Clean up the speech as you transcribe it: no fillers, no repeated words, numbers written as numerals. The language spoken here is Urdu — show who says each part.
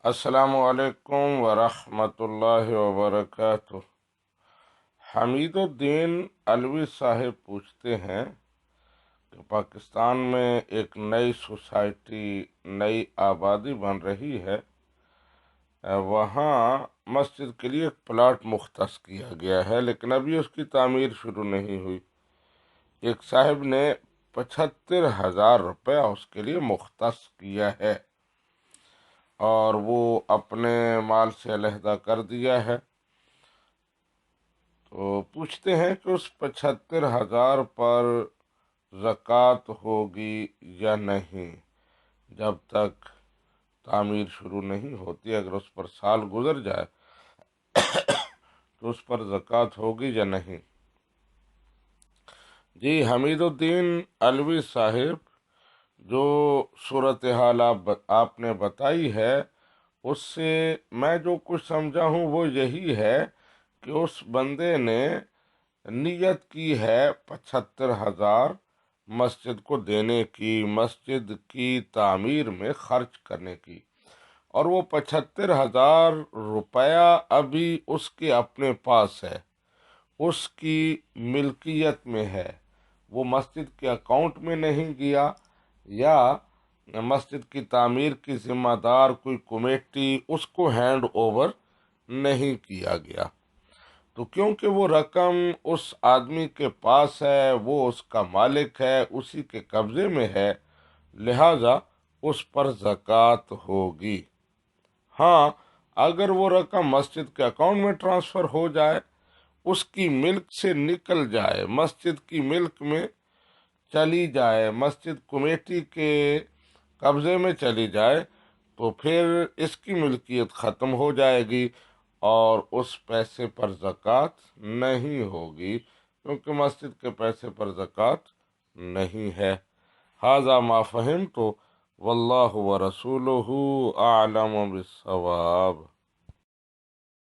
Speaker 1: السلام علیکم ورحمۃ اللہ وبرکاتہ۔ حمید الدین علوی صاحب پوچھتے ہیں کہ پاکستان میں ایک نئی سوسائٹی، نئی آبادی بن رہی ہے، وہاں مسجد کے لیے ایک پلاٹ مختص کیا گیا ہے، لیکن ابھی اس کی تعمیر شروع نہیں ہوئی۔ ایک صاحب نے 75,000 روپیہ اس کے لیے مختص کیا ہے اور وہ اپنے مال سے علیحدہ کر دیا ہے۔ تو پوچھتے ہیں کہ اس 75,000 پر زکوٰۃ ہوگی یا نہیں؟ جب تک تعمیر شروع نہیں ہوتی، اگر اس پر سال گزر جائے تو اس پر زکوٰۃ ہوگی یا نہیں؟ جی حمید الدین علوی صاحب، جو صورتحال آپ نے بتائی ہے، اس سے میں جو کچھ سمجھا ہوں وہ یہی ہے کہ اس بندے نے نیت کی ہے 75,000 مسجد کو دینے کی، مسجد کی تعمیر میں خرچ کرنے کی، اور وہ 75,000 روپیہ ابھی اس کے اپنے پاس ہے، اس کی ملکیت میں ہے، وہ مسجد کے اکاؤنٹ میں نہیں گیا، یا مسجد کی تعمیر کی ذمہ دار کوئی کمیٹی اس کو ہینڈ اوور نہیں کیا گیا۔ تو کیونکہ وہ رقم اس آدمی کے پاس ہے، وہ اس کا مالک ہے، اسی کے قبضے میں ہے، لہذا اس پر زکوٰۃ ہوگی۔ ہاں، اگر وہ رقم مسجد کے اکاؤنٹ میں ٹرانسفر ہو جائے، اس کی ملک سے نکل جائے، مسجد کی ملک میں چلی جائے، مسجد کمیٹی کے قبضے میں چلی جائے، تو پھر اس کی ملکیت ختم ہو جائے گی اور اس پیسے پر زکوٰۃ نہیں ہوگی، کیونکہ مسجد کے پیسے پر زکوٰۃ نہیں ہے۔ ھذا ما فہمت واللہ ورسولہ اعلم بالصواب۔